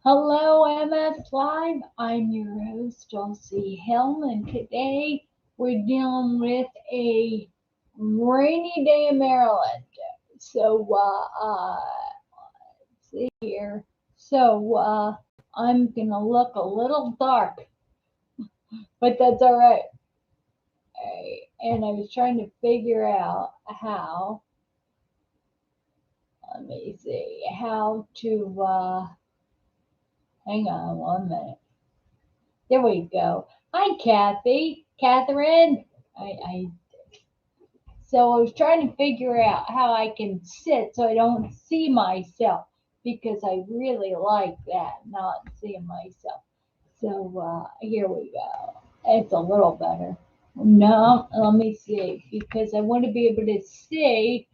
Hello, MS Live. I'm your host, Dulci Helm, and today we're dealing with a rainy day in Maryland. Let's see here. I'm gonna look a little dark, but that's all right. And I was trying to figure out how. Let me see how to. Hang on one minute. There we go. Hi, Catherine. I So I was trying to figure out how I can sit so I don't see myself because I really like that, not seeing myself. Here we go. It's a little better. No, let me see because I want to be able to see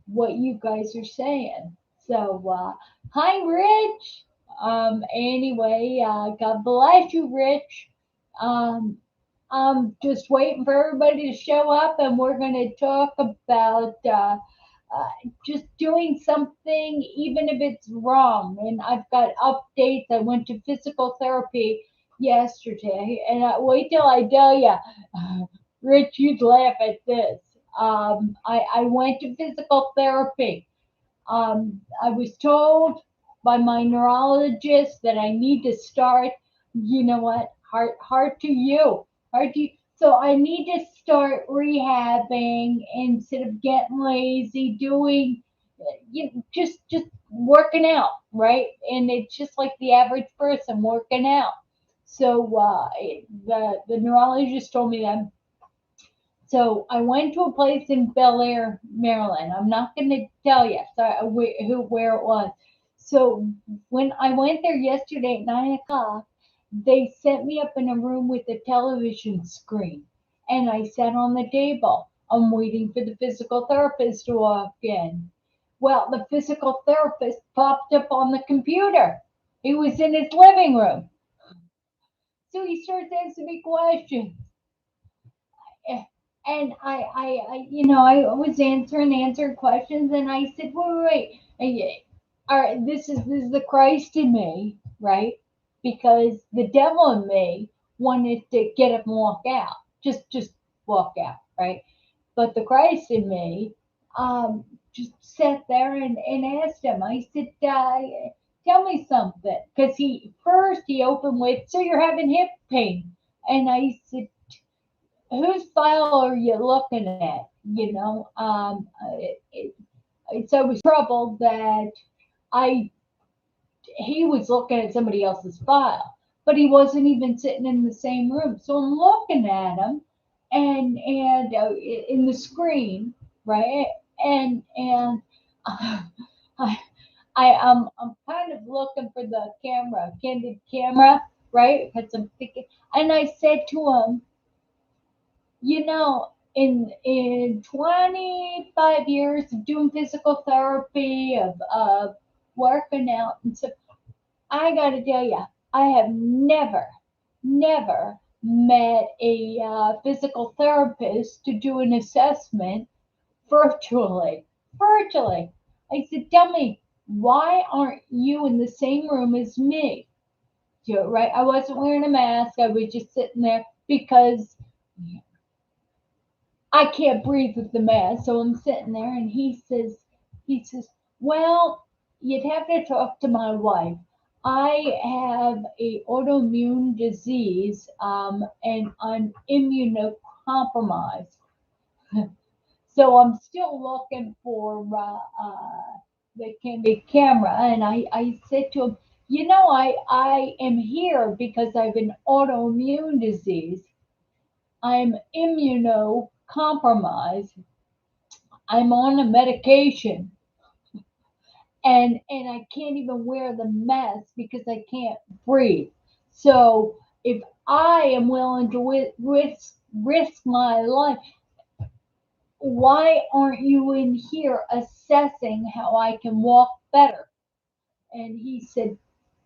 what you guys are saying. Hi, Rich. God bless you, Rich. Um, I'm just waiting for everybody to show up, and we're going to talk about uh, just doing something, even if it's wrong. And I've got updates. I went to physical therapy yesterday, and wait till I tell you, Rich, you'd laugh at this. I went to physical therapy. I was told by my neurologist that I need to start. You know what? Heart to you, heart to you. So I need to start rehabbing instead of getting lazy, doing just working out, right? And it's just like the average person working out. The neurologist told me that. So I went to a place in Bel Air, Maryland. I'm not going to tell you where it was. So when I went there yesterday at 9 o'clock, they set me up in a room with a television screen, and I sat on the table. I'm waiting for the physical therapist to walk in. Well, the physical therapist popped up on the computer. He was in his living room. So he starts asking me questions. Eh, and I was answering questions, and I said, wait. All right, this is the Christ in me, right? Because the devil in me wanted to get up and walk out, just walk out, right? But the Christ in me, just sat there and asked him. I said, tell me something, because he opened with, so you're having hip pain, and I said, whose file are you looking at? So I was troubled that I he was looking at somebody else's file, but he wasn't even sitting in the same room. So I'm looking at him, and in the screen, right? And I, I'm kind of looking for the camera, candid camera, right? Because I'm thinking, and I said to him, in 25 years of doing physical therapy, of working out and stuff, I got to tell you, I have never met a physical therapist to do an assessment virtually. Virtually. I said, tell me, why aren't you in the same room as me? Right? I wasn't wearing a mask. I was just sitting there because I can't breathe with the mask. So I'm sitting there, and he says, well, you'd have to talk to my wife. I have a autoimmune disease, and I'm immunocompromised. So I'm still looking for the camera. And I said to him, I am here because I have an autoimmune disease. I'm immunocompromised. I'm on a medication, and I can't even wear the mask because I can't breathe. So if I am willing to risk my life, why aren't you in here assessing how I can walk better? And he says,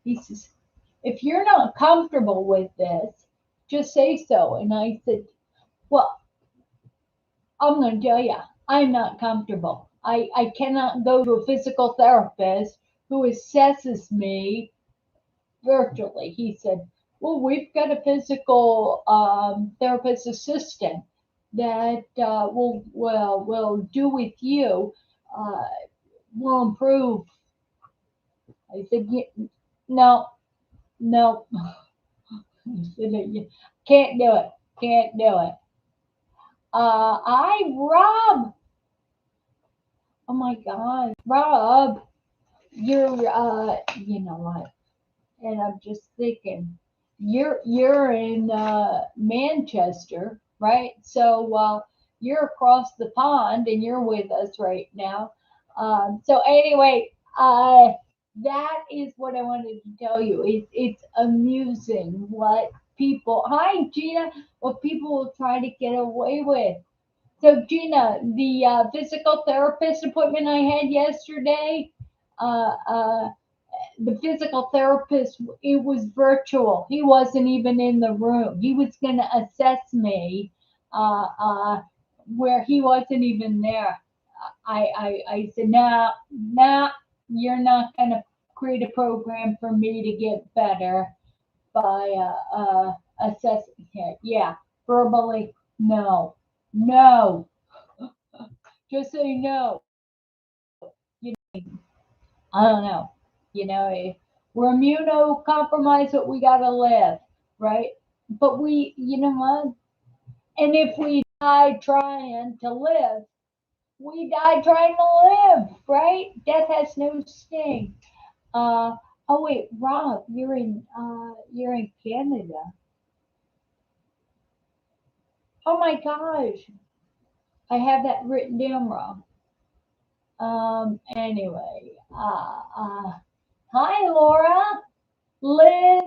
if you're not comfortable with this, just say so. And I said, well, I'm going to tell you, I'm not comfortable. I cannot go to a physical therapist who assesses me virtually. He said, "Well, we've got a physical therapist assistant that will do with you. Uh, will improve." I said, "No, no." I said, "Can't do it. Can't do it." Rob. Oh my God, Rob, you know what? And I'm just thinking, you're in Manchester, right? So you're across the pond and you're with us right now. So anyway, that is what I wanted to tell you. It's amusing what people. Hi, Gina. What people will try to get away with. So Gina, the physical therapist appointment I had yesterday. Uh, uh, the physical therapist, it was virtual. He wasn't even in the room. He was going to assess me uh, uh, where he wasn't even there. I said, no, no, you're not going to create a program for me to get better by assessing it. Yeah, verbally, no, no, just say no. I don't know. We're immunocompromised, but we got to live, right? But you know what? And if we die trying to live, we die trying to live, right? Death has no sting. Uh, oh wait, Rob, you're in Canada. Oh my gosh, I have that written down wrong. Anyway, hi Laura, Liz.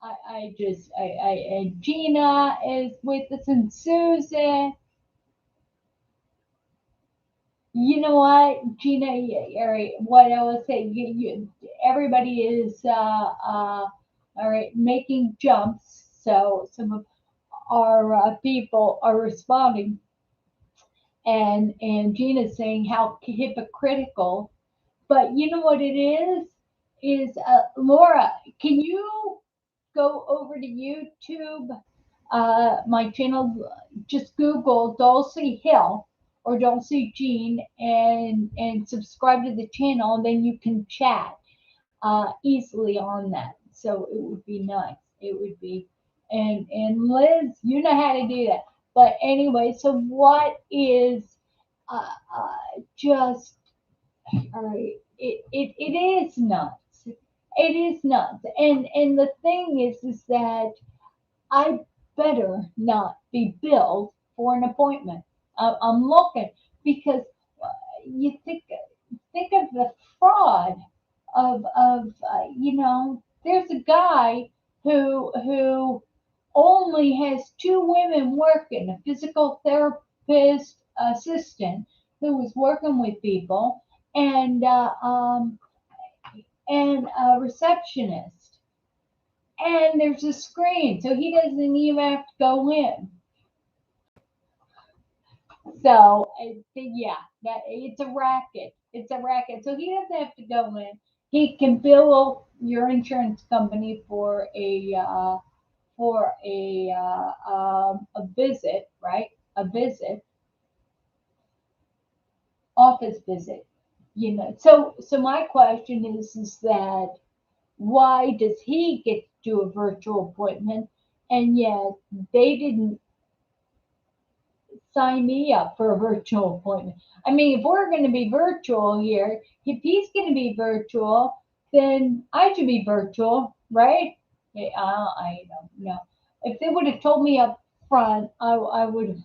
And Gina is with us, and Susan. You know what, Gina, what I was saying, everybody is, all right, making jumps. So some of our people are responding, and Gina's saying how hypocritical. But you know what it is Laura, can you go over to YouTube, my channel, just Google Dulci Hill or Dulci Jean and subscribe to the channel, and then you can chat easily on that. So it would be nice. It would be, and Liz, you know how to do that. But anyway, so what is just all right? It is nuts. It is nuts. And the thing is that I better not be billed for an appointment. I'm looking because you think of the fraud there's a guy who only has two women working, a physical therapist assistant who was working with people, and a receptionist, and there's a screen, so he doesn't even have to go in. So yeah, that it's a racket. It's a racket. So he doesn't have to go in. He can bill your insurance company for a visit, right? A visit, office visit. So my question is that why does he get to do a virtual appointment, and yet they didn't sign me up for a virtual appointment? I mean, if we're going to be virtual here, if he's going to be virtual, then I should be virtual, right? I don't know. If they would have told me up front, I would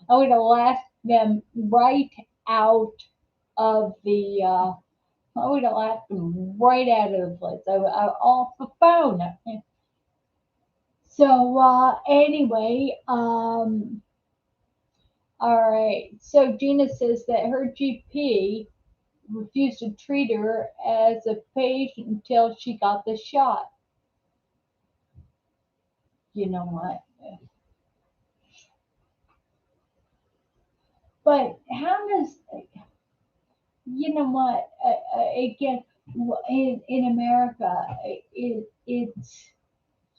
have laughed them right out of the. I would have laughed them right out of the place. Off the phone. So anyway, all right. So Gina says that her GP refused to treat her as a patient until she got the shot. You know what? But how does, you know what? Again, in America, it's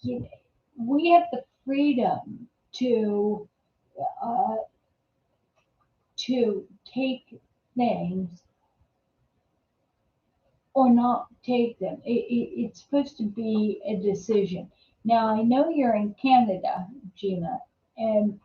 you know, we have the freedom uh, to take things or not take them. It's supposed to be a decision. Now I know you're in Canada, Gina, and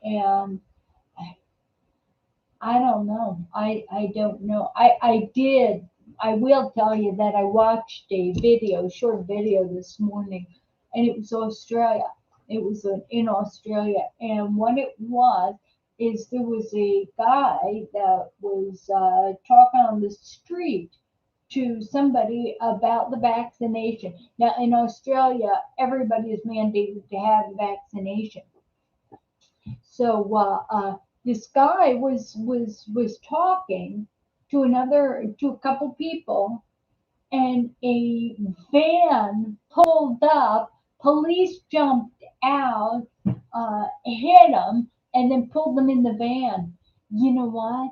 I don't know. I don't know. I did. I will tell you that I watched a video, short video this morning, and it was Australia. It was in Australia, and what it was is there was a guy that was talking on the street to somebody about the vaccination. Now in Australia, everybody is mandated to have a vaccination. So this guy was talking to a couple people, and a van pulled up. Police jumped out, hit him, and then pulled them in the van. You know what?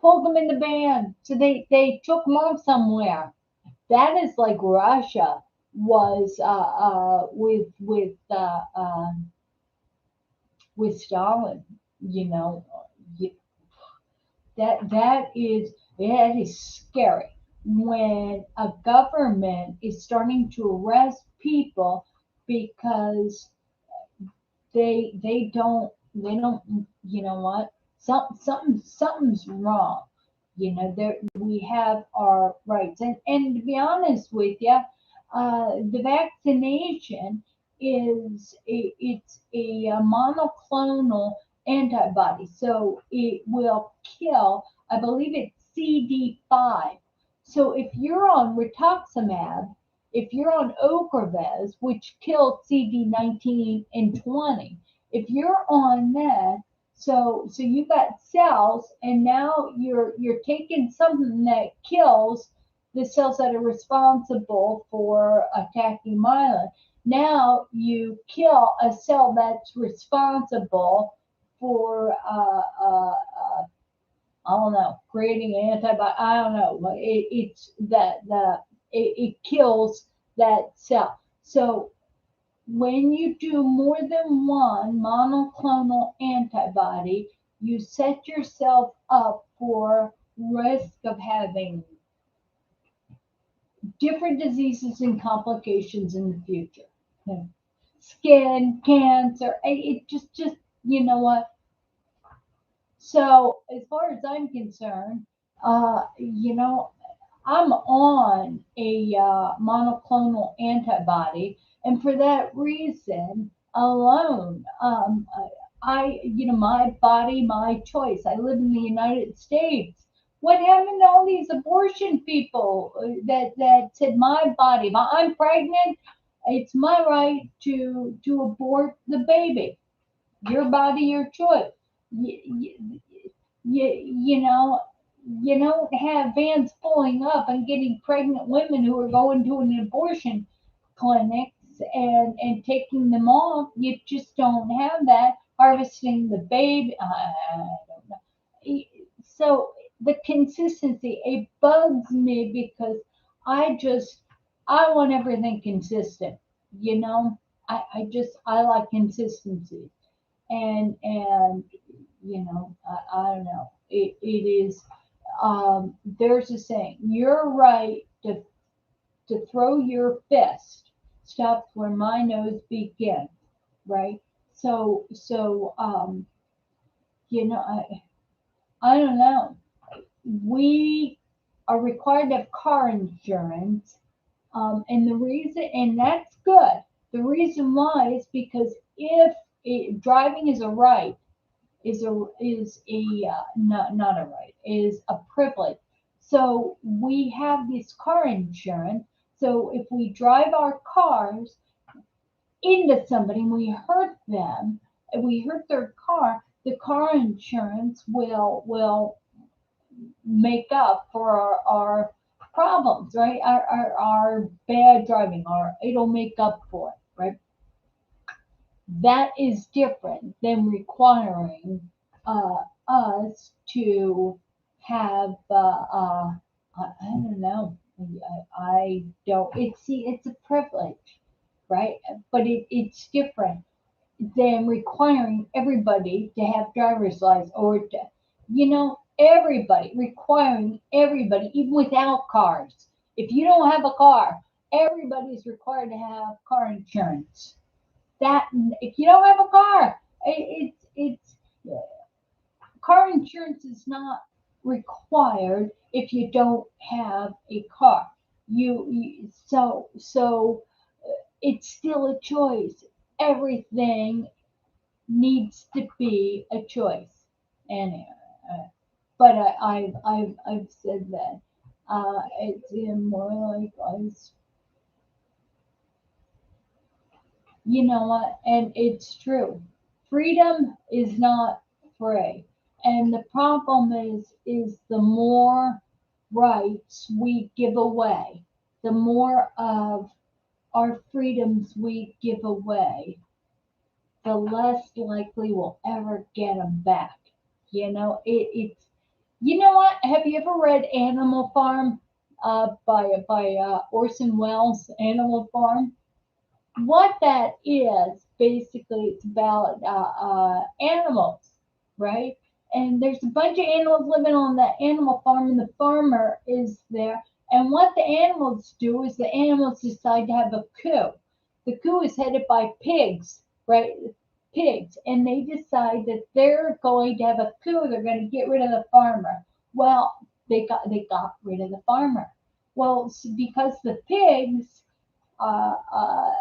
Pulled them in the van. So they took them off somewhere. That is like Russia was with Stalin. You know, that is scary when a government is starting to arrest people because they don't you know what, something's wrong. There we have our rights, and to be honest with you, the vaccination it's a monoclonal antibody, so it will kill, I believe it's CD5. So if you're on rituximab, if you're on Ocrevus, which killed CD19 and 20, if you're on that, so you got cells, and now you're taking something that kills the cells that are responsible for attacking myelin. Now you kill a cell that's responsible for I don't know, creating an antibody. I don't know, but it's that it kills that cell. So when you do more than one monoclonal antibody, you set yourself up for risk of having different diseases and complications in the future. Skin cancer, it just you know what. So as far as I'm concerned, you know, I'm on a monoclonal antibody, and for that reason alone, my body, my choice. I live in the United States. What happened to all these abortion people that said my body, I'm pregnant, it's my right to abort the baby. Your body, your choice. You, you know, you don't have vans pulling up and getting pregnant women who are going to an abortion clinics and taking them off. You just don't have that. Harvesting the baby, I don't know. So the consistency, it bugs me because I just, I want everything consistent. You know, I like consistency, and I don't know. It is. There's a saying: "You're right to throw your fist stops where my nose begins." Right. So I don't know. We are required to have car insurance, and the reason, and that's good. The reason why is because if driving is a right, is a not a right, is a privilege. So we have this car insurance. So if we drive our cars into somebody and we hurt them, and we hurt their car, the car insurance will make up for our problems, right? Our bad driving, or it'll make up for it, right? That is different than requiring us to have I don't know. I don't. It's a privilege, right? But it's different than requiring everybody to have driver's license or to, everybody, requiring everybody, even without cars. If you don't have a car, everybody's required to have car insurance. That if you don't have a car, it's car insurance is not required if you don't have a car. So it's still a choice. Everything needs to be a choice. And but I've said that it's more like you know what, and it's true. Freedom is not free, and the problem is the more rights we give away, the more of our freedoms we give away, the less likely we'll ever get them back. It's what? Have you ever read Animal Farm by Orson Welles? Animal Farm. What that is basically, it's about animals, right? And there's a bunch of animals living on the animal farm, and the farmer is there. And what the animals do is the animals decide to have a coup. The coup is headed by pigs, right? Pigs, and they decide that they're going to have a coup. They're going to get rid of the farmer. Well, they got rid of the farmer. Well, because the pigs uh, uh,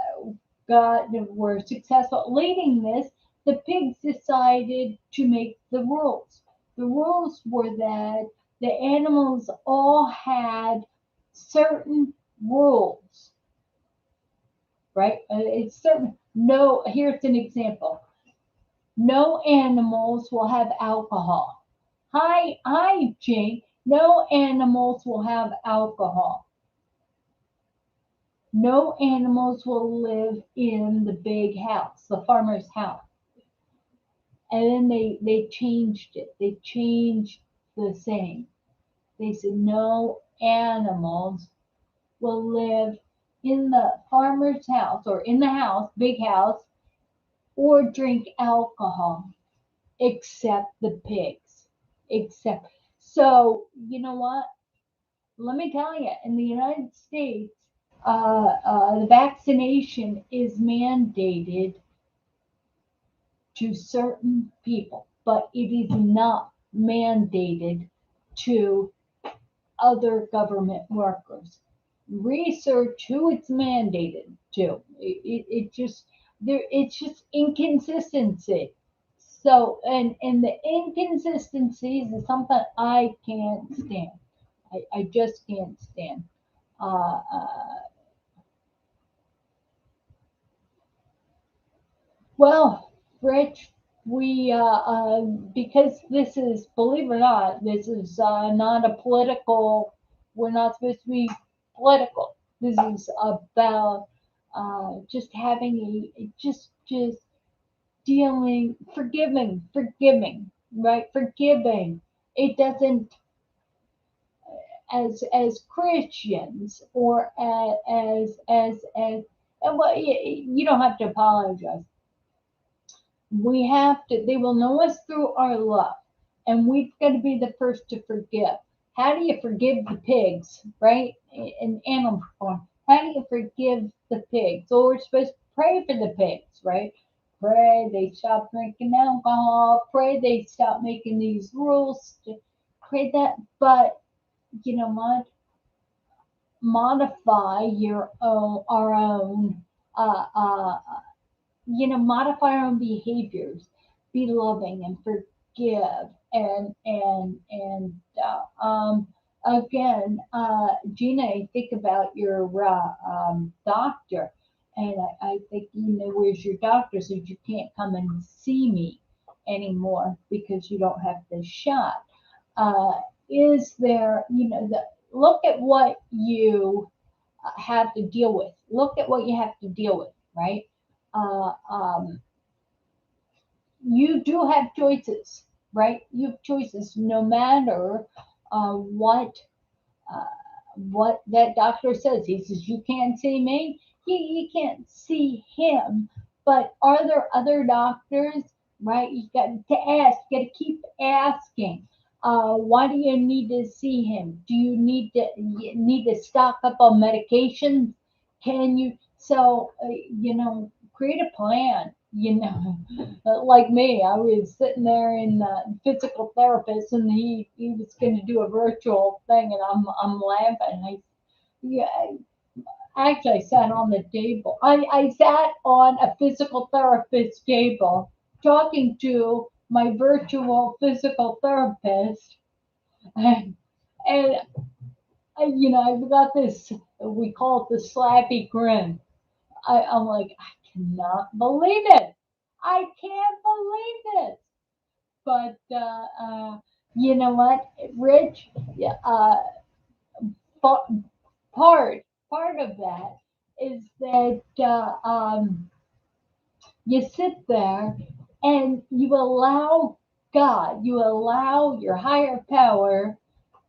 were successful at leading this, the pigs decided to make the rules. The rules were that the animals all had certain rules, right? It's certain. No, here's an example. No animals will have alcohol. Hi, Jane. No animals will have alcohol. No animals will live in the big house, the farmer's house. And then they changed it. They changed the saying. They said no animals will live in the farmer's house or in the house, big house, or drink alcohol except the pigs. Except so you know what? Let me tell you, in the United States, the vaccination is mandated to certain people, but it is not mandated to other government workers. Research who it's mandated to. It just there. It's just inconsistency. So and the inconsistencies is something I can't stand. I just can't stand. Uh, uh, Well, Rich, we because this is, believe it or not, this is not a political. We're not supposed to be political. This is about just having just dealing, forgiving, right? Forgiving. It doesn't, as Christians or as and well, you don't have to apologize. We have to, they will know us through our love, and we've got to be the first to forgive. How do you forgive the pigs, right? In animal form, how do you forgive the pigs? So we're supposed to pray for the pigs, right? Pray they stop drinking alcohol, pray they stop making these rules, pray that. But you know what? Modify your own, our own uh, uh, modify our own behaviors, be loving and forgive, and again, Gina, I think about your doctor, and I think, where's your doctor says you can't come and see me anymore because you don't have the shot. Uh, is there, look at what you have to deal with. Look at what you have to deal with, right? Uh, um, you do have choices, right? You have choices no matter what. Uh, what that doctor says. He says, you can't see me, you can't see him. But are there other doctors? Right? You got to ask, you got to keep asking. Why do you need to see him? Do you need to stock up on medications? Can you? So, create a plan. Like me, I was sitting there in physical therapist, and he was going to do a virtual thing, and I'm laughing. Yeah, actually, I sat on the table. I sat on a physical therapist table talking to my virtual physical therapist, and, and I've got this. We call it the slappy grin. I'm like, I cannot believe it. I can't believe it. But you know what, Rich? Yeah, pa- part part of that is that you sit there and you allow God, you allow your higher power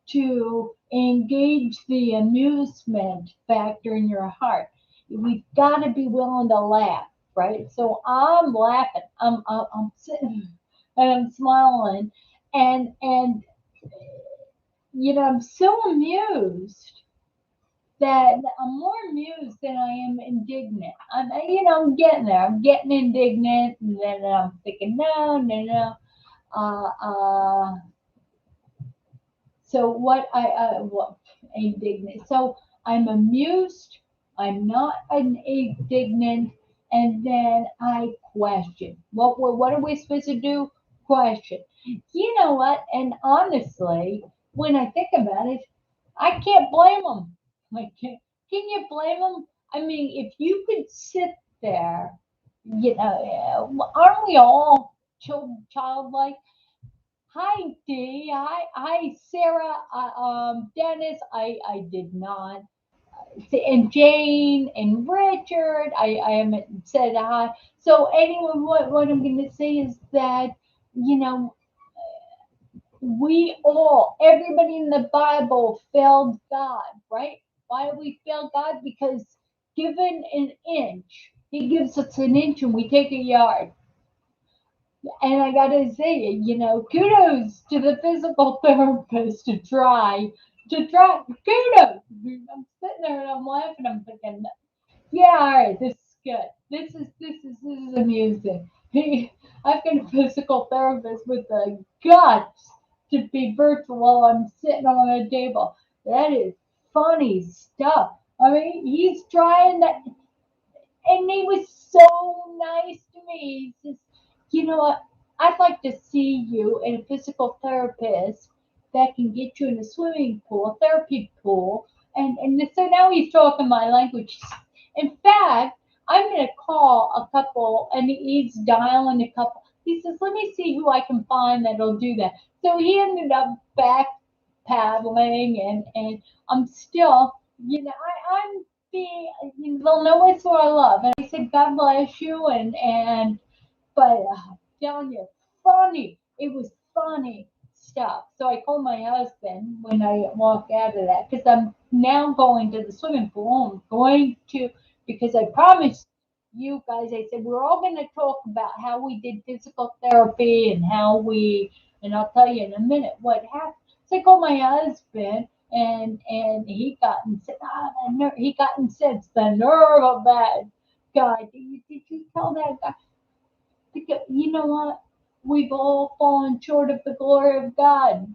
to engage the amusement factor in your heart. We've got to be willing to laugh, right? So I'm laughing. I'm sitting and I'm smiling, and I'm so amused that I'm more amused than I am indignant. I'm getting there. I'm getting indignant, and then I'm thinking, no, no, no. Uh, uh, so what indignant? So I'm amused. I'm not an indignant, and then I question. What are we supposed to do? Question. You know what? And honestly, when I think about it, I can't blame them. Like, can you blame them? I mean, if you could sit there, aren't we all childlike? Hi, Dee. Hi, Sarah. Dennis. I did not. And Jane and Richard. I haven't said hi. So anyway, what I'm going to say is that you know everybody in the Bible failed God, right? Why do we fail God? Because given an inch, He gives us an inch and we take a yard. And I gotta say, kudos to the physical therapist Kudos. I'm sitting there and I'm laughing. I'm thinking, yeah, all right, this is good. This is amusing. I've got a physical therapist with the guts to be virtual while I'm sitting on a table. That is funny stuff. I mean, he's trying that, and he was so nice to me. He says, you know what? I'd like to see you in a physical therapist that can get you in a swimming pool, a therapy pool. And so now he's talking my language. In fact, I'm going to call a couple, and he's dialing a couple. He says, let me see who I can find that'll do that. So he ended up back paddling, and I'm still, I'm being, they'll know it's what I love. And I said, God bless you, but telling you, funny. It was funny stuff. So I called my husband when I walk out of that because I'm now going to the swimming pool. I'm going to, because I promised you guys, I said, we're all going to talk about how we did physical therapy and I'll tell you in a minute what happened. So I called my husband and he got and said, he got incensed, the nerve of that guy. Did you tell that guy? Because you know what? We've all fallen short of the glory of God.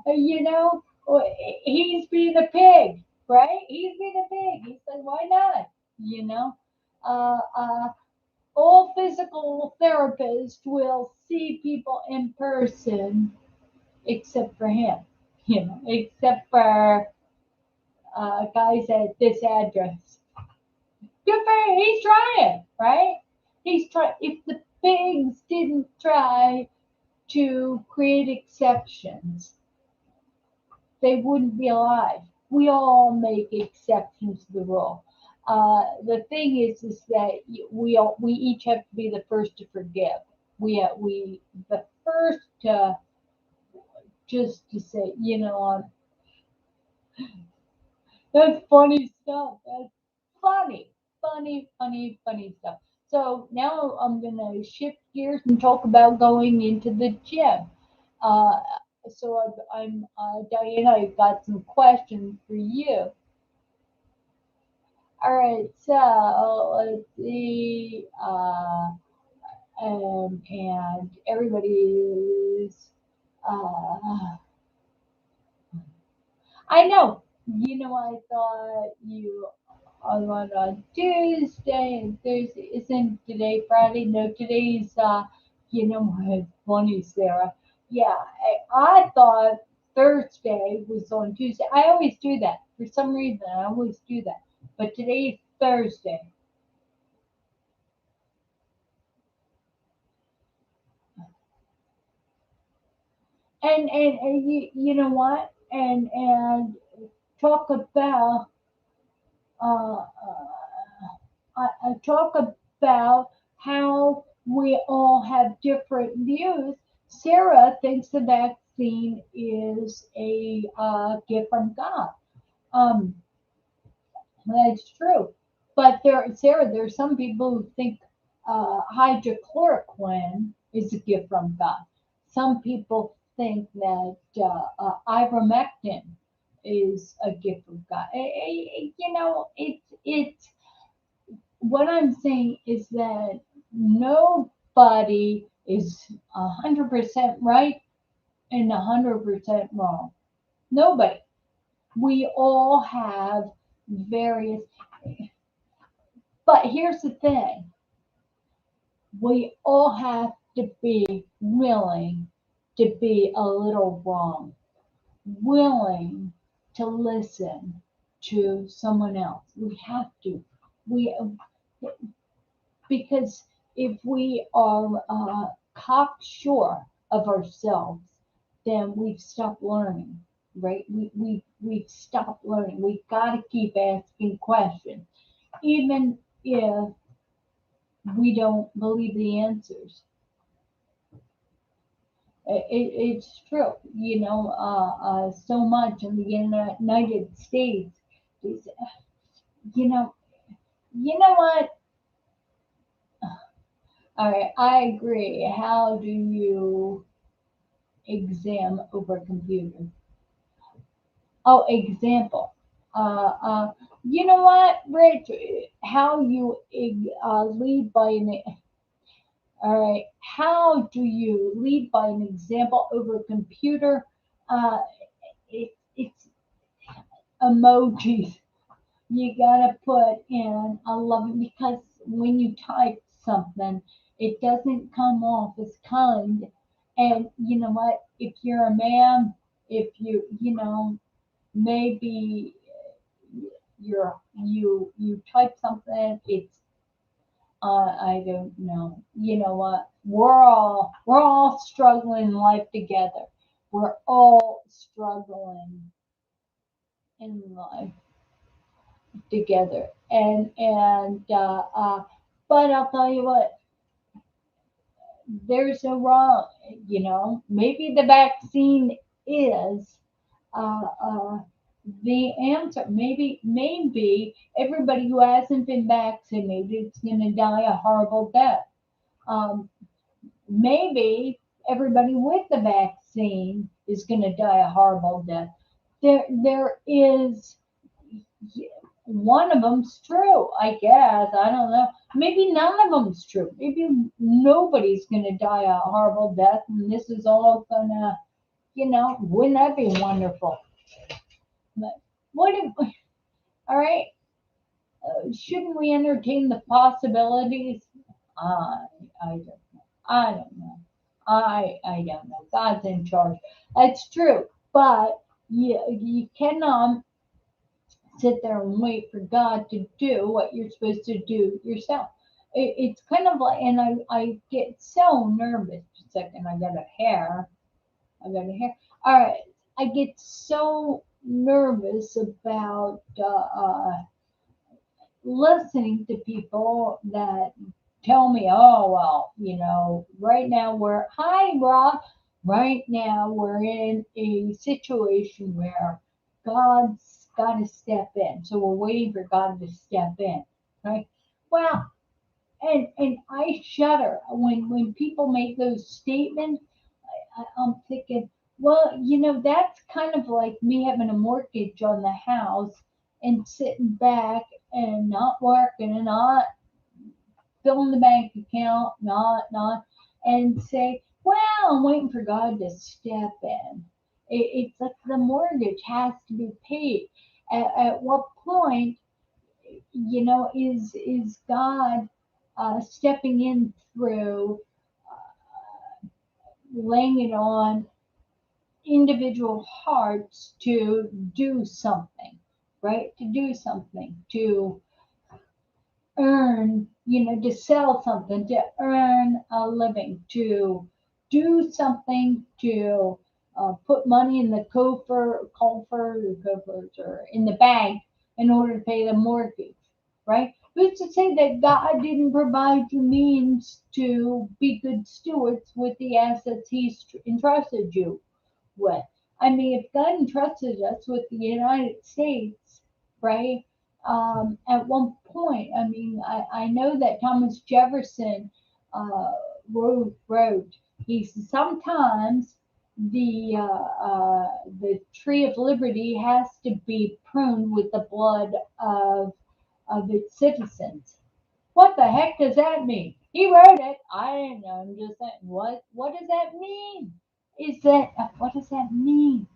you know, he's being a pig, right? He's being a pig. He said, why not? You know, uh, uh, all physical therapists will see people in person except for him, except for guys at this address. Good for him. He's trying, right? He's trying. If the pigs didn't try to create exceptions, they wouldn't be alive. We all make exceptions to the rule. The thing is that we each have to be the first to forgive. We the first to just to say, That's funny stuff. That's funny stuff. So now I'm gonna shift gears and talk about going into the gym. Uh, I'm Diana. I've got some questions for you. All right, so let's see. And everybody is. Uh, I know. I thought you on Tuesday and Thursday. Isn't today Friday? No, today's. What? Funny, Sarah. Yeah, I thought Thursday was on Tuesday. I always do that for some reason. I always do that, but today's Thursday. And you know what? And talk about I talk about how we all have different views. Sarah thinks the vaccine is a gift from God. Um, that's true. But Sarah, there are some people who think hydrochloroquine is a gift from God. Some people think that ivermectin is a gift from God. It's what I'm saying is that nobody is 100% right and 100% wrong. Nobody. We all have various. But here's the thing, we all have to be willing to be a little wrong, willing to listen to someone else. We have to. We Because if we are cocksure of ourselves, then we've stopped learning, right? We've stopped learning. We've got to keep asking questions, even if we don't believe the answers. It's true, so much in the United States. Is, you know, you know what? All right, I agree. How do you exam over a computer? Oh, example. You know what, Rich? How you lead by an All right. How do you lead by an example over a computer? Uh, it's emojis. You gotta put in a loving because when you type something, it doesn't come off as kind. And you know what? If you're a man, if maybe you type something, it's I don't know. You know what? We're all struggling in life together. We're all struggling in life together. But I'll tell you what, there's no wrong. Maybe the vaccine is uh, uh, the answer. Maybe everybody who hasn't been vaccinated is going to die a horrible death. Um, Maybe everybody with the vaccine is going to die a horrible death. There is one of them's true, I guess. I don't know. Maybe none of them's true. Maybe nobody's going to die a horrible death, and this is all gonna, wouldn't that be wonderful? But what if, all right, shouldn't we entertain the possibilities? I, I don't know. I don't know. I don't know. God's in charge. That's true. But you cannot sit there and wait for God to do what you're supposed to do yourself. It's kind of like, and I get so nervous. Just a second, I got a hair. I got a hair. All right. I get so nervous about listening to people that tell me, oh, well, right now hi, Rob, right now we're in a situation where God's got to step in. So we're waiting for God to step in, right? Well, and I shudder when people make those statements. I'm thinking, well, that's kind of like me having a mortgage on the house and sitting back and not working and not filling the bank account, not, and say, well, I'm waiting for God to step in. It's like the mortgage has to be paid. At what point, is God stepping in through laying it on individual hearts to do something, right? To do something, to earn, to sell something, to earn a living, to do something, to put money in the coffers or in the bank in order to pay the mortgage, right? Who's to say that God didn't provide you means to be good stewards with the assets He's entrusted you with? I mean, if God entrusted us with the United States, right? At one point, I mean, I know that Thomas Jefferson uh, wrote, he said, sometimes the tree of liberty has to be pruned with the blood of its citizens. What the heck does that mean? He wrote it. I didn't know. I'm just saying, what does that mean? What does that mean?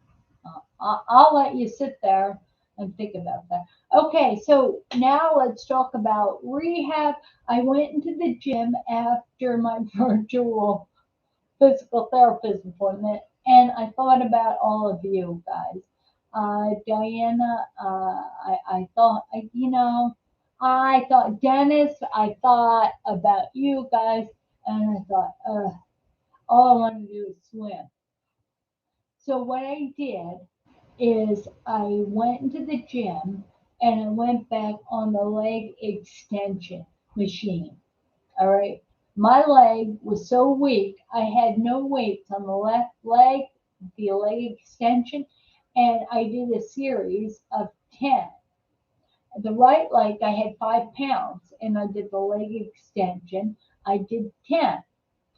I'll let you sit there and think about that. Okay, so now let's talk about rehab. I went into the gym after my virtual physical therapist appointment, and I thought about all of you guys. Diana, I thought, I thought Dennis, I thought about you guys, and I thought, all I want to do is swim. So what I did is I went into the gym and I went back on the leg extension machine. All right. My leg was so weak, I had no weights on the left leg, the leg extension, and I did a series of 10. The right leg, I had 5 pounds, and I did the leg extension. I did 10,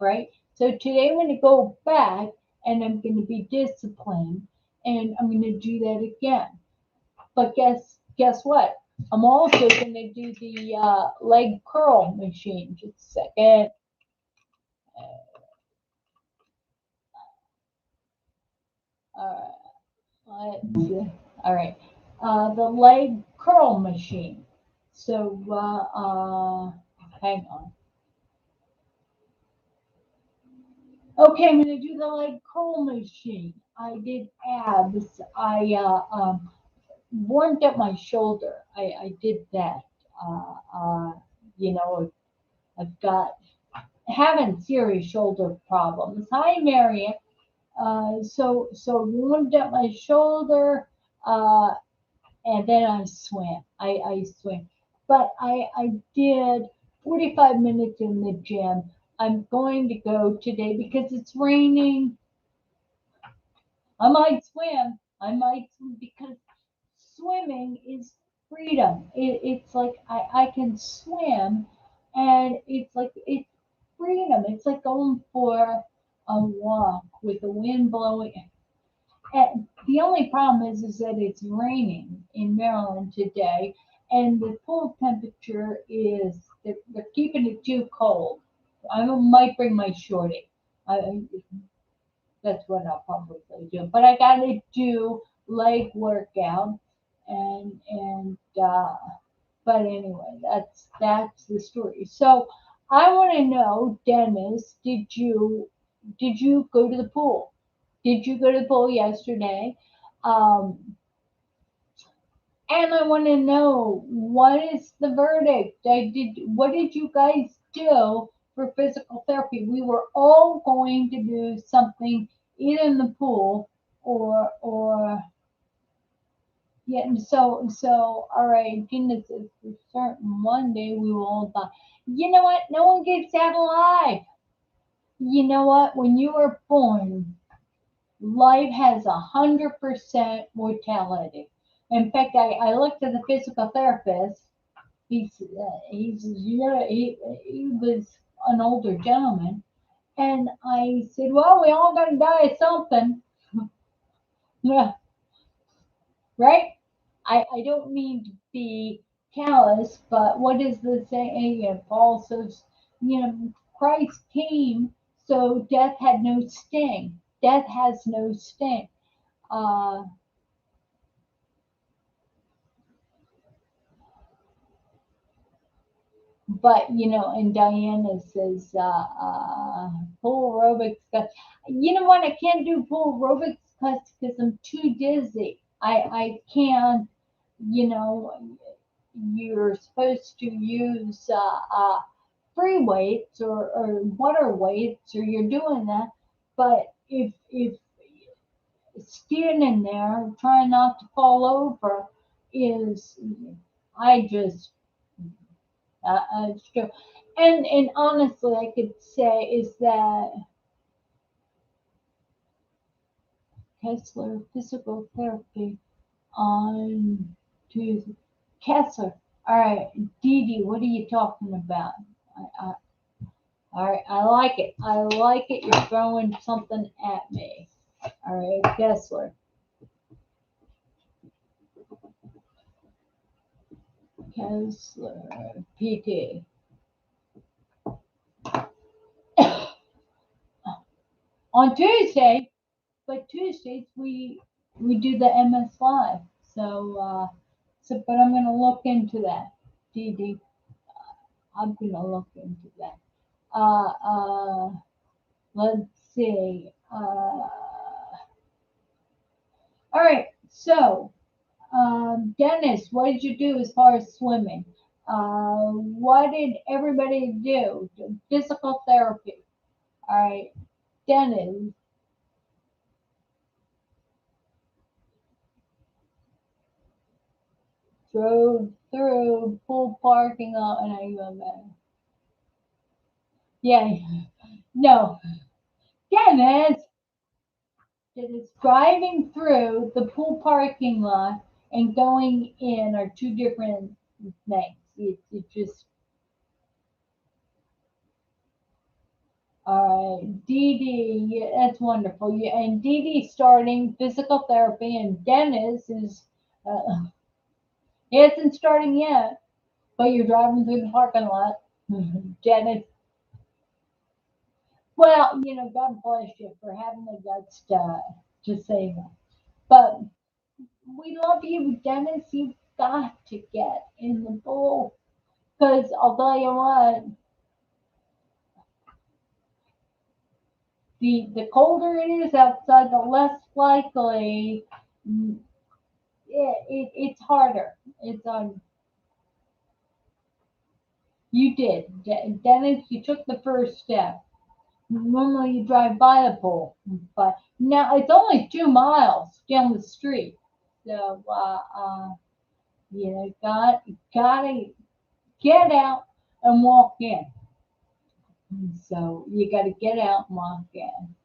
right? So today I'm going to go back and I'm going to be disciplined and I'm going to do that again. But guess what? I'm also going to do the leg curl machine. Just a second. All right. The leg curl machine. So hang on. Okay, I'm gonna do the leg curl machine. I did abs. I warmed up my shoulder. I did that. Uh, uh, you know, I've got having serious shoulder problems. Hi, Marion. So warmed up my shoulder, uh, and then I swam. I swim, but I did 45 minutes in the gym. I'm going to go today because it's raining. I might swim. I might swim because swimming is freedom. It's like I can swim and it's freedom. It's like going for a walk with the wind blowing. And the only problem is that it's raining in Maryland today and the pool temperature is they're keeping it too cold. I might bring my shorty. I, that's what I'll probably do. But I gotta do leg workout and but anyway, that's the story. So I want to know, Dennis, did you go to the pool? Did you go to the pool yesterday? Um, and I want to know what is the verdict? What did you guys do for physical therapy? We were all going to do something either in the pool or yeah. So all right, goodness, it's a certain one day we will all die. You know what? No one gets out alive. You know what? When you were born, life has 100% mortality. In fact, I looked at the physical therapist. He was an older gentleman, and I said, "Well, we all got to die of something." Yeah, right? I don't mean to be callous, but what is the saying? Paul says, Christ came so death had no sting. Death has no sting. Uh, but and Diana says, pool aerobics. You know what? I can't do pool aerobics because I'm too dizzy. I can't. You know, you're supposed to use free weights or water weights, or you're doing that. But if standing there trying not to fall over is, I just it's true. And honestly, I could say is that Kessler physical therapy on Tuesday. Kessler. All right, Dee Dee, what are you talking about? I, all right, I like it. I like it. You're throwing something at me. All right, Kessler. Kessler PT. On Tuesday, but Tuesdays we do the MS Live. But I'm gonna look into that. Dee Dee, I'm gonna look into that. Uh, uh, let's see. All right. So, Dennis, what did you do as far as swimming? What did everybody do? Physical therapy. All right, Dennis. Drove through pool parking lot, and I go back. Yeah, no, Dennis. Dennis driving through the pool parking lot and going in are two different things. It just all right, Dee Dee, yeah, that's wonderful. Yeah, and Dee Dee starting physical therapy, and Dennis is he isn't starting yet, but you're driving through the parking lot. Dennis, well, God bless you for having the guts to say that. But we love you, Dennis. You've got to get in the pool because I'll tell you what, the colder it is outside, the less likely it's harder. It's on. You did, Dennis. You took the first step. Normally you drive by the pool, but now it's only 2 miles down the street. So gotta get out and walk in. So you gotta get out and walk in.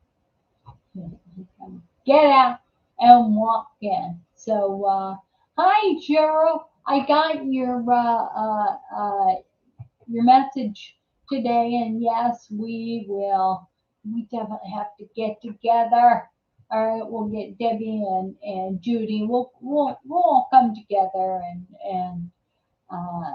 Get out and walk in. So hi Cheryl, I got your message today, and yes, we will. We definitely have to get together. All right, we'll get Debbie and Judy. We'll all come together and uh,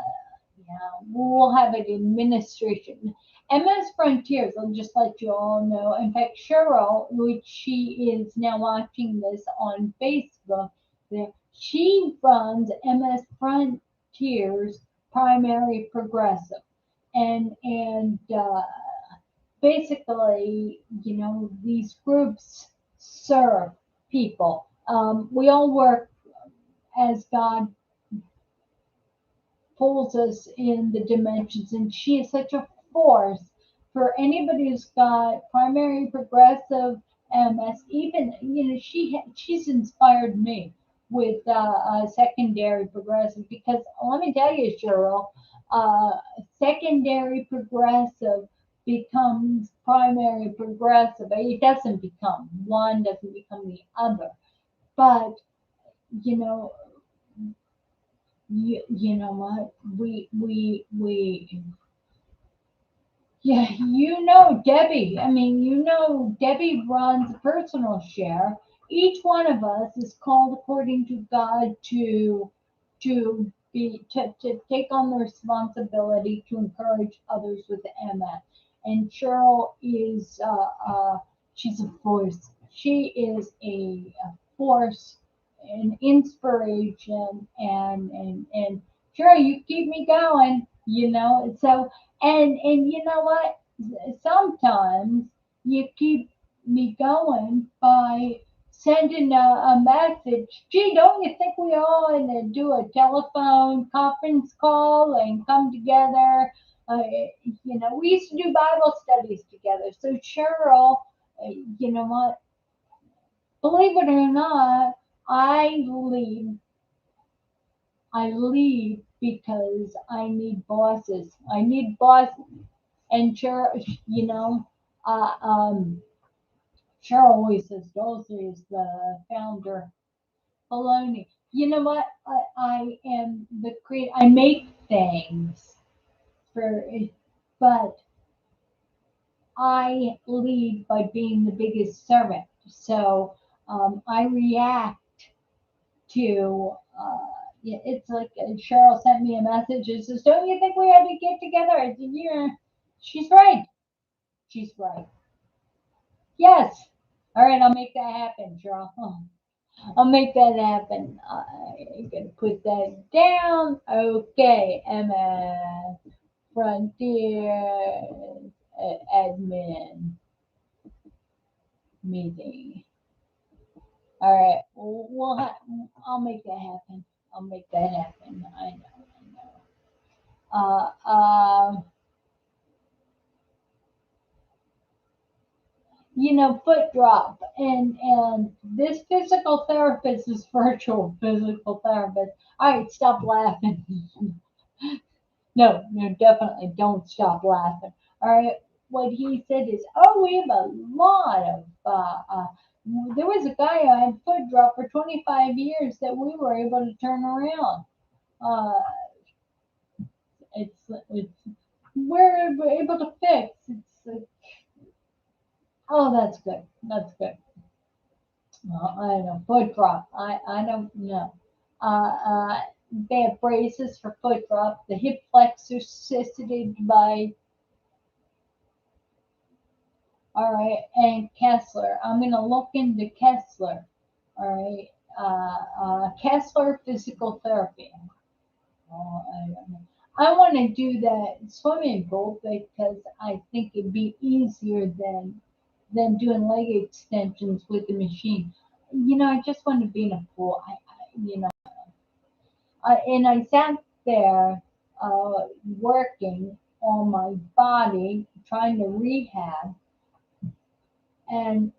yeah, we'll have an administration. MS Frontiers, I'll just let you all know. In fact, Cheryl, which she is now watching this on Facebook, she runs MS Frontiers Primary Progressive. And basically, these groups serve people. We all work as God pulls us in the dimensions, and she is such a force for anybody who's got primary progressive MS. Even she's inspired me with secondary progressive because let me tell you, Cheryl, uh, secondary progressive becomes primary progressive. It doesn't become one, doesn't become the other. But you know, you know what? We Yeah, Debbie. I mean, Debbie runs a personal share. Each one of us is called according to God to take on the responsibility to encourage others with MS. And Cheryl is she's a force. She is a force, an inspiration, and Cheryl, you keep me going. So and you know what? Sometimes you keep me going by sending a message. Gee, don't you think we all ought to do a telephone conference call and come together? We used to do Bible studies together. So Cheryl, you know what? Believe it or not, I leave I leave because I need bosses. I need bosses. And Cheryl, uh, um, Cheryl always says Dulci is the founder. Baloney. You know what? I am the creator. I make things for, but I lead by being the biggest servant. So I react to. Yeah, it's like Cheryl sent me a message. It says, "Don't you think we had to get together?" I said, "Yeah, she's right. She's right. Yes. All right, I'll make that happen, Cheryl. I'll make that happen. I'm gonna put that down. Okay, Emma Frontier admin meeting. All right, I'll make that happen. I'll make that happen. I know. Foot drop, and this physical therapist is virtual physical therapist. All right, stop laughing. No, no, definitely don't stop laughing. All right, what he said is, oh, we have a lot of. There was a guy who had foot drop for 25 years that we were able to turn around. Uh, it's we're able to fix. It's like, oh, that's good. That's good. Well, I don't know foot drop. I don't know. They have braces for foot drop. The hip flexor assisted by. All right, and Kessler. I'm gonna look into Kessler. All right, Kessler physical therapy. Oh, I don't know. I want to do that swimming pool because I think it'd be easier than doing leg extensions with the machine. I just want to be in a pool. And I sat there working on my body, trying to rehab, and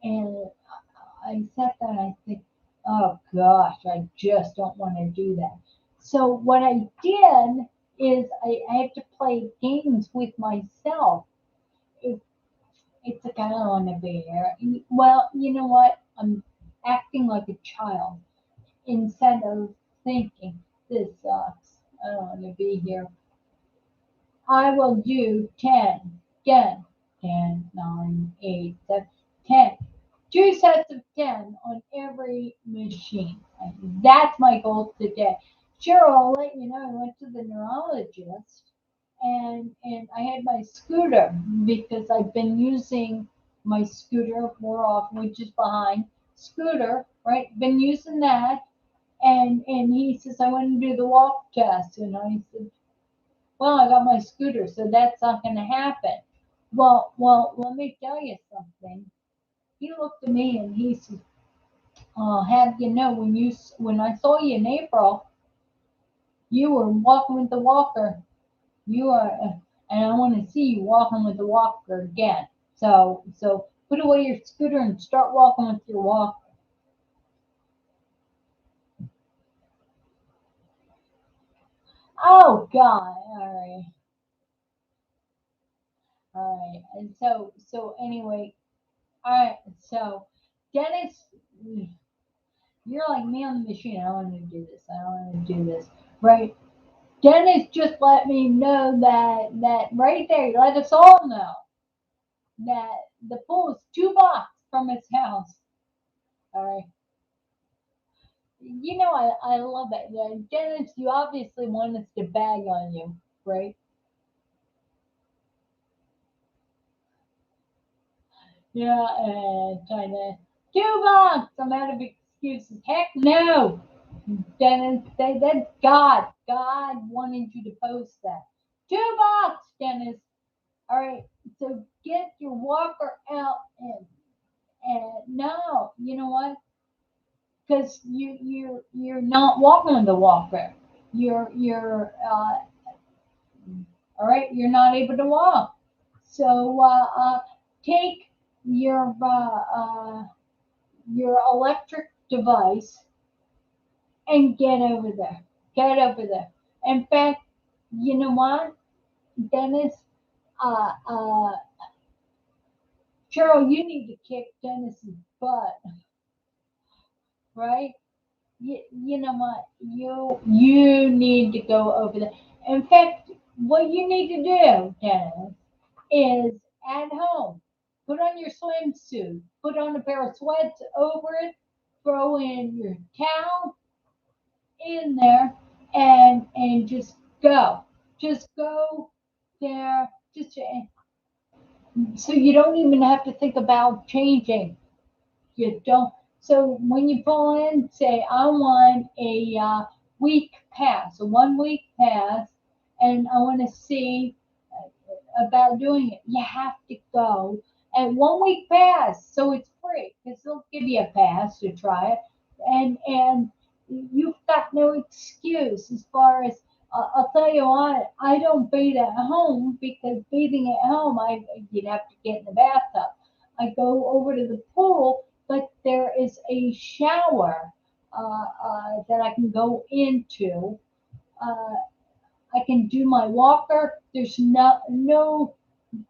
I sat there and I think, oh gosh, I just don't want to do that. So what I did is I had to play games with myself. It, it's like I don't want to be here. Well, you know what? I'm acting like a child instead of thinking this sucks. I don't want to be here. I will do 10, 10, 10, 9, 8, 7, 10. Two sets of 10 on every machine. That's my goal today. Sure, I'll let you know. I went to the neurologist and I had my scooter because I've been using my scooter more often, which is behind scooter, right? Been using that. And he says, I want to do the walk test. And I said, well, I got my scooter, so that's not going to happen. Well, let me tell you something. He looked at me and he said, "Have you know when I saw you in April, you were walking with the walker. You are, and I want to see you walking with the walker again. So put away your scooter and start walking with your walker." Oh God! All right. And so anyway, all right. So Dennis, you're like me on the machine. I don't want to do this. I don't want to do this. Right? Dennis just let me know that right there. He let us all know that the pool is 2 blocks from his house. All right. I love it. Yeah, Dennis, you obviously want us to bag on you, right? Yeah, and China. 2 blocks. I'm out of excuses. Heck no, Dennis. That's God. God wanted you to post that. 2 blocks, Dennis. All right. So get your walker out and no, you know what? Because you're not walking with the walker. You're all right. You're not able to walk. So take your uh, uh, your electric device and get over there. Get over there. In fact, you know what, Dennis? Uh, uh, Cheryl, you need to kick Dennis's butt, right? You know what? You need to go over there. In fact, what you need to do, Dennis, is at home. Put on your swimsuit. Put on a pair of sweats over it. Throw in your towel in there and just go. Just go there. Just so you don't even have to think about changing. You don't. So when you pull in, say I want a week pass, a 1 week pass, and I want to see about doing it. You have to go and 1 week pass, so it's free because they'll give you a pass to try it, and you've got no excuse as far as. I'll tell you what, I don't bathe at home because bathing at home, you'd have to get in the bathtub. I go over to the pool, but there is a shower that I can go into. Uh, I can do my walker. There's no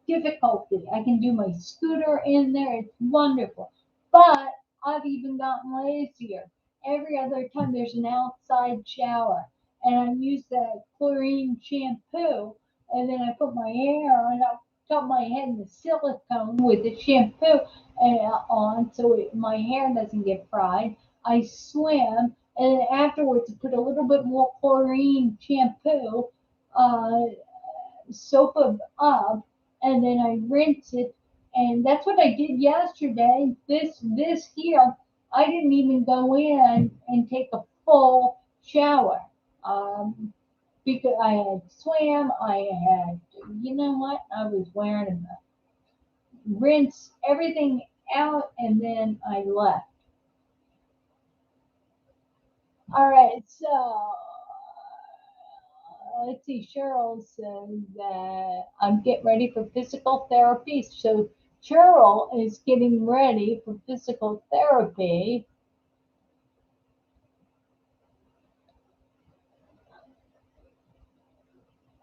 difficulty. I can do my scooter in there. It's wonderful. But I've even gotten lazier. Every other time there's an outside shower, and I use that chlorine shampoo, and then I put my hair on. I top my head in the silicone with the shampoo on, so my hair doesn't get fried. I swim, and then afterwards I put a little bit more chlorine shampoo. Uh, Soap up and then I rinse it. And that's what I did yesterday. This here, I didn't even go in and take a full shower. Um, because I had swam, I had, you know what? I was wearing a rinse everything out and then I left. All right, so let's see, Cheryl says that I'm getting ready for physical therapy. So Cheryl is getting ready for physical therapy.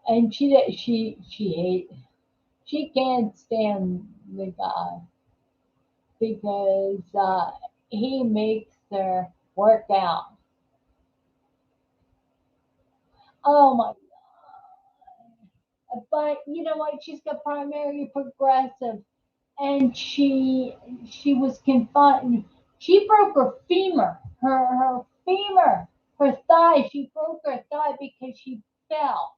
And she can't stand the guy because he makes her work out. Oh my God. But you know what? She's got primary progressive and she was confined. She broke her femur, her femur, her thigh. She broke her thigh because she fell.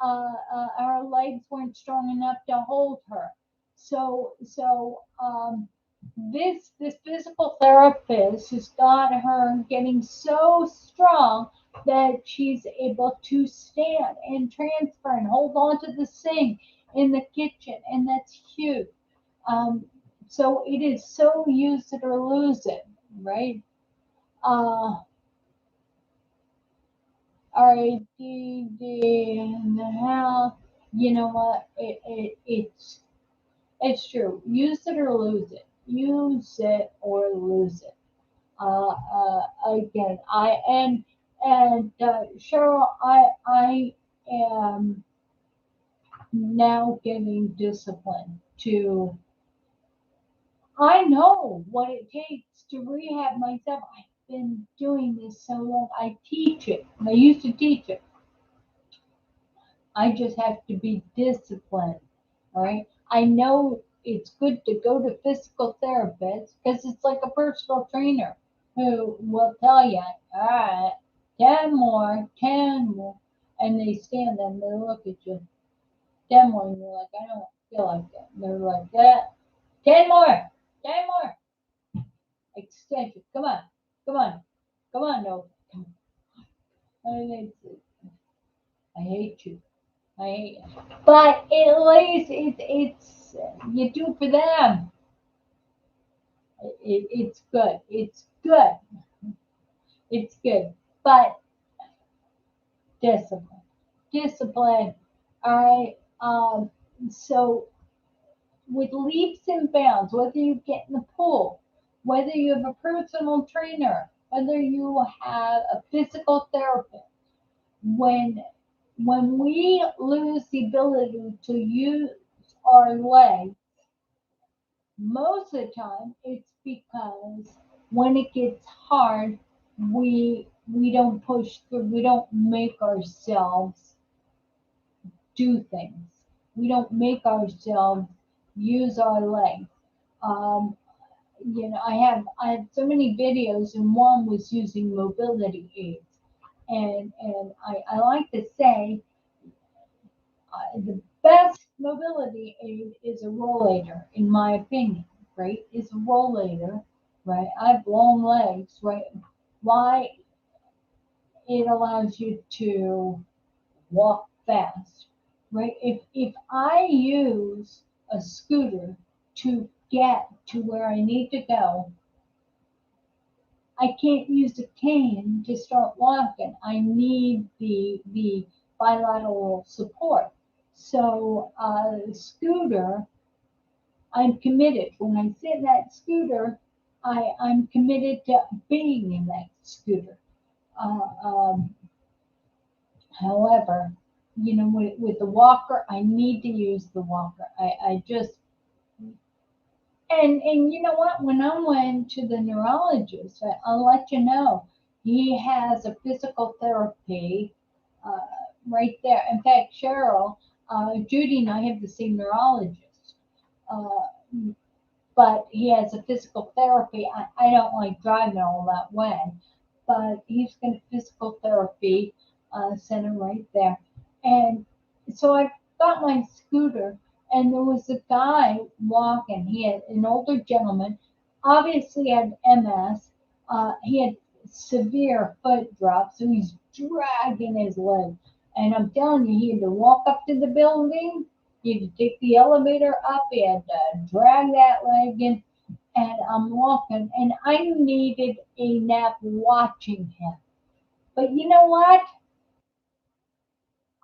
Her legs weren't strong enough to hold her. So this physical therapist has got her getting so strong that she's able to stand and transfer and hold on to the sink in the kitchen, and that's huge. Um, so it is so use it or lose it, right? All right, in the house. You know what? It's true. Use it or lose it. Use it or lose it. Again, I and Cheryl, I am now getting disciplined to, I know what it takes to rehab myself. I've been doing this so long. I teach it. I used to teach it. I just have to be disciplined. All right. I know it's good to go to physical therapists because it's like a personal trainer who will tell you, all right, 10 more, 10 more. And they stand there and they look at you, 10 more. And you're like, I don't feel like that. And they're like, that, 10 more, 10 more. Extension. Come on, come on, come on, no. And I hate you. I hate you. But at least it's you do it for them. It's good. It's good. It's good. But discipline. Discipline. All right. So with leaps and bounds, whether you get in the pool, whether you have a personal trainer, whether you have a physical therapist, when we lose the ability to use our legs, most of the time it's because when it gets hard, we don't push through, we don't make ourselves do things. We don't make ourselves use our legs. Um, I had so many videos, and one was using mobility aids, and I like to say the best mobility aid is a rollator, in my opinion. Right? Is a rollator. Right? I have long legs. Right? Why? It allows you to walk fast. Right? If I use a scooter to get to where I need to go, I can't use a cane to start walking. I need the bilateral support. So scooter, I'm committed. When I sit in that scooter, I'm committed to being in that scooter. Uh, um, However, with the walker, I need to use the walker. I just and you know what? When I went to the neurologist, I'll let you know, he has a physical therapy uh, right there. In fact, Cheryl, Judy, and I have the same neurologist, uh, but he has a physical therapy. I don't like driving all that way, but he's got a physical therapy center right there. And so I got my scooter, and there was a guy walking. He had an older gentleman, obviously had MS. He had severe foot drop, so he's dragging his leg. And I'm telling you, he had to walk up to the building. He had to take the elevator up. He had to drag that leg in. And I'm walking, and I needed a nap watching him. But you know what?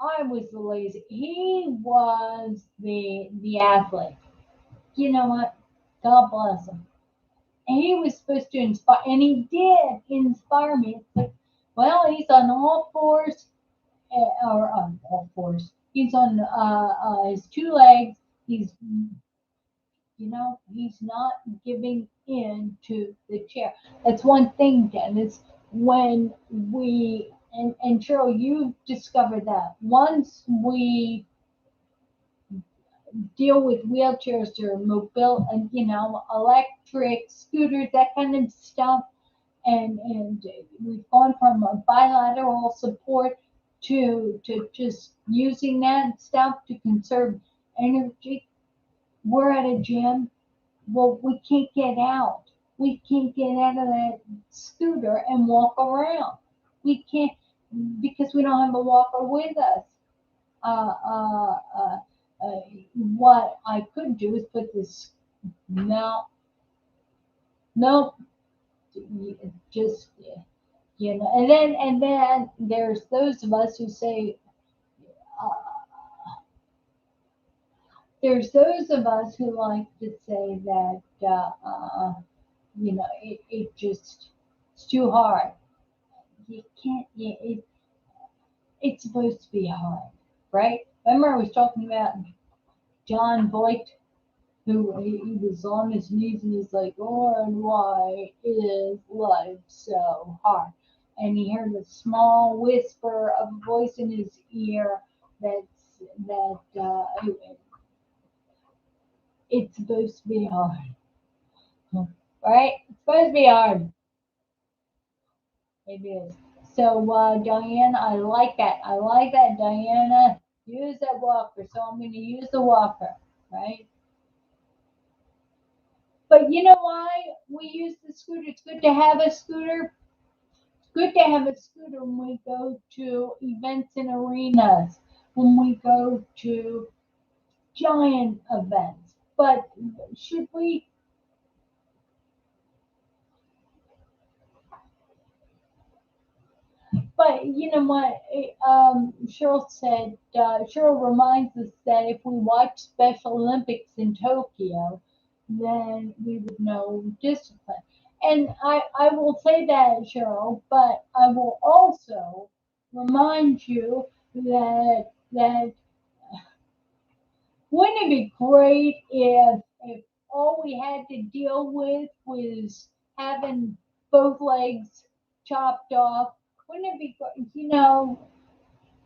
I was the lazy. He was the athlete. You know what? God bless him. And he was supposed to inspire, and he did inspire me. It's like, well, he's on all fours, or on all fours. He's on his two legs. He's, he's not giving in to the chair. That's one thing, Dennis. When and Cheryl, you discovered that once we deal with wheelchairs or mobile and electric scooters, that kind of stuff, and we've gone from a bilateral support to just using that stuff to conserve energy. We're at a gym. Well, we can't get out. We can't get out of that scooter and walk around. We can't because we don't have a walker with us. Uh, uh, uh, uh, what I could do is put this, no, no, just and then there's those of us who say, uh, there's those of us who like to say that it just it's too hard. You can't. It's supposed to be hard, right? Remember I was talking about John Voight. who he was on his knees and he's like, Lord, why is life so hard? And he heard a small whisper of a voice in his ear that it's supposed to be hard, right? It's supposed to be hard. It is. So, Diana, I like that. I like that, Diana. Use that walker. So I'm going to use the walker, right? But you know why we use the scooter? It's good to have a scooter. It's good to have a scooter when we go to events and arenas, when we go to giant events. But should we But you know what? Cheryl said, Cheryl reminds us that if we watch Special Olympics in Tokyo, then we would know discipline. And I will say that, Cheryl, but I will also remind you that wouldn't it be great if all we had to deal with was having both legs chopped off? Wouldn't it be great?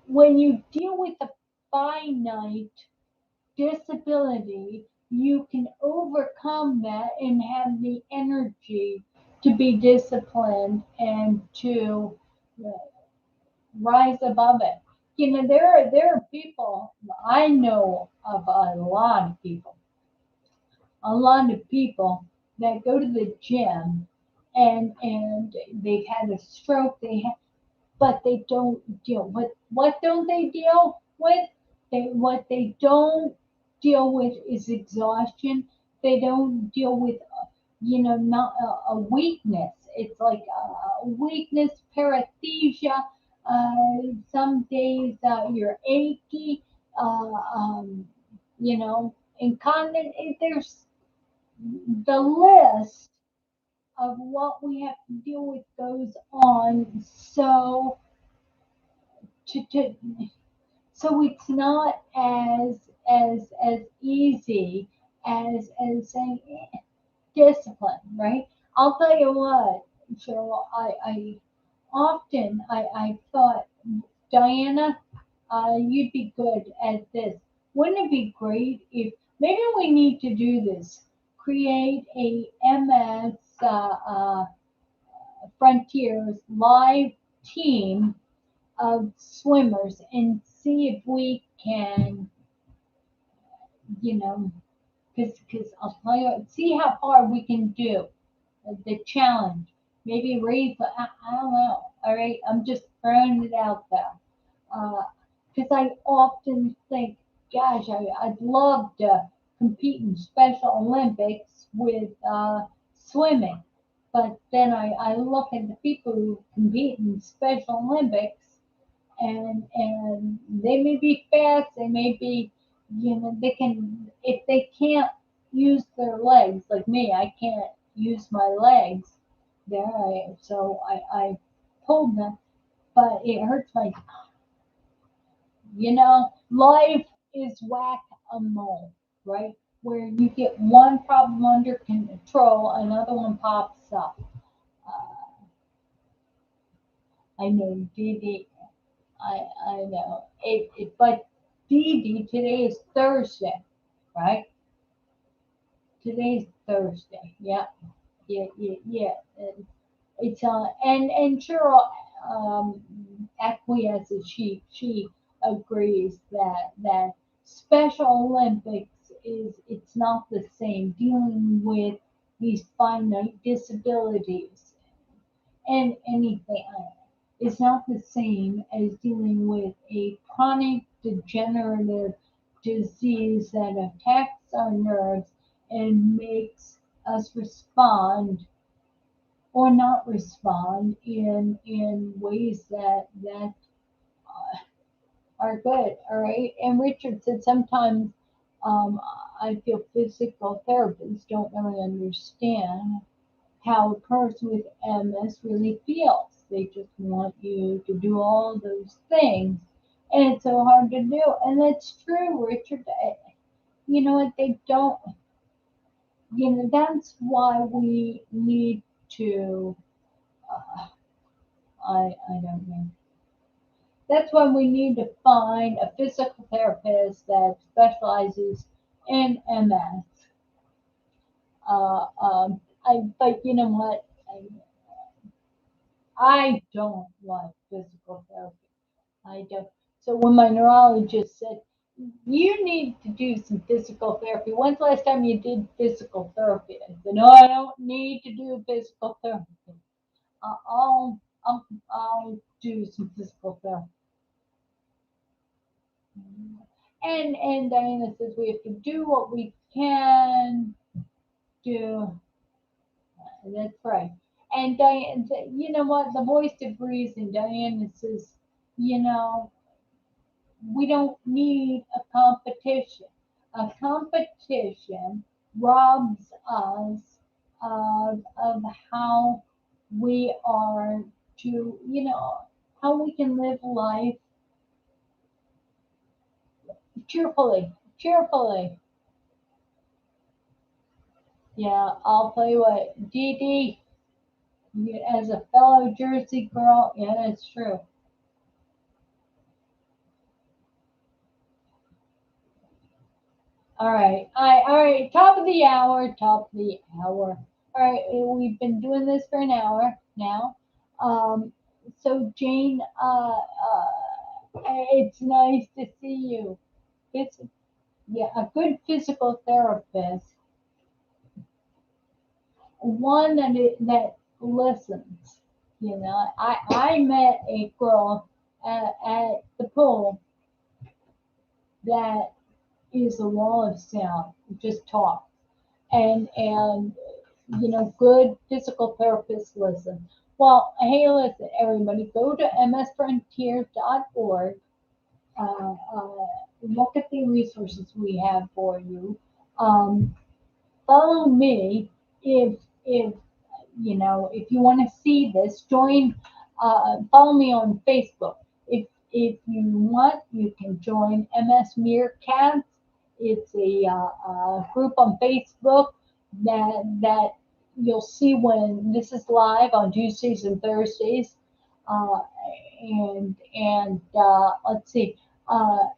When you deal with a finite disability, you can overcome that and have the energy to be disciplined and to uh, rise above it. There are people, I know of a lot of people that go to the gym and they've had a stroke, but they don't deal with what don't they deal with? What they don't deal with is exhaustion. They don't deal with not a weakness. It's like a weakness, paresthesia. Some days you're achy. Incontinent. There's the list of what we have to deal with goes on. To so it's not as easy as saying discipline, right? I'll tell you what, Cheryl, I thought, Diana, you'd be good at this. Wouldn't it be great if maybe we need to do this? Create a MS Frontiers live team of swimmers and see if we can, you know, because I'll tell you, see how far we can do the challenge. Maybe raise, I don't know. All right, I'm just throwing it out there. Because I often think, gosh, I'd love to compete in Special Olympics with swimming. But then I look at the people who compete in Special Olympics and they may be fast, they may be, they can, if they can't use their legs, like me, I can't use my legs there, I pulled them, but it hurts my, life is whack-a-mole, right? Where you get one problem under control, another one pops up. I know, Dee. I know. But Dee Dee, today is Thursday, right? Today's Thursday. Yeah, yeah. It's and Cheryl acquiesces. She agrees that Special Olympics it's not the same dealing with these finite disabilities and anything is not the same as dealing with a chronic degenerative disease that attacks our nerves and makes us respond or not respond in ways that are good. All right. And Richard said sometimes I feel physical therapists don't really understand how a person with MS really feels. They just want you to do all those things. And it's so hard to do. And that's true, Richard. You know what? They don't. That's why we need to, uh, I don't know. That's why we need to find a physical therapist that specializes in MS. But you know what? I don't like physical therapy. I don't. So when my neurologist said, you need to do some physical therapy. When's the last time you did physical therapy? I said, no, I don't need to do physical therapy. I'll, I'll do some physical therapy. And Diana says we have to do what we can do. That's right. And Diana, you know what? The voice of reason, Diana says, you know, we don't need a competition. A competition robs us of how we are to, how we can live life cheerfully, cheerfully. Yeah, I'll tell you what, Dee Dee, as a fellow Jersey girl, yeah, that's true. All right, top of the hour, top of the hour. All right, we've been doing this for an hour now. Um, so Jane, it's nice to see you. It's Yeah, a good physical therapist, one that listens. I met a girl at the pool that is a wall of sound, just talk. And good physical therapists listen. Well, hey, listen, everybody, go to msfrontiers.org. Look at the resources we have for you. Um, Follow me if if you want to see this. Follow me on Facebook. If you want, you can join MS Meerkats. It's a group on Facebook that you'll see when this is live on Tuesdays and Thursdays. Uh, and let's see. Uh,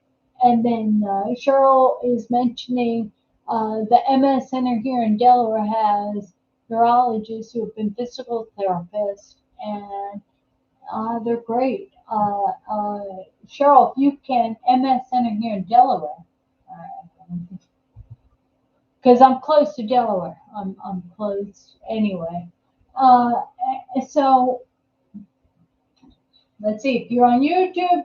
and then Cheryl is mentioning the MS Center here in Delaware has neurologists who have been physical therapists, and they're great. Cheryl, if you can, MS Center here in Delaware, because I'm close to Delaware. I'm close anyway. Uh, so let's see, if you're on YouTube,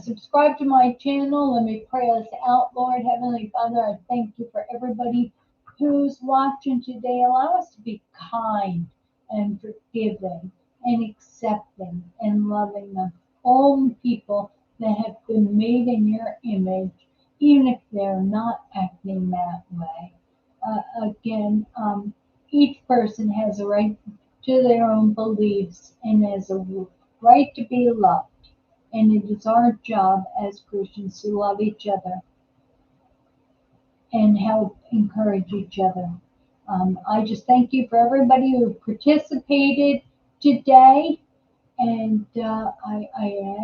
subscribe to my channel. Let me pray us out. Lord, Heavenly Father, I thank you for everybody who's watching today. Allow us to be kind and forgiving and accepting and loving of all people that have been made in your image, even if they're not acting that way. Again, each person has a right to their own beliefs and has a right to be loved. And it is our job as Christians to love each other and help encourage each other. I just thank you for everybody who participated today. And I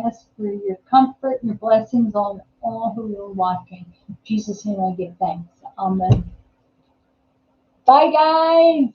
ask for your comfort and your blessings on all who are watching. In Jesus' name I give thanks. Amen. Bye, guys.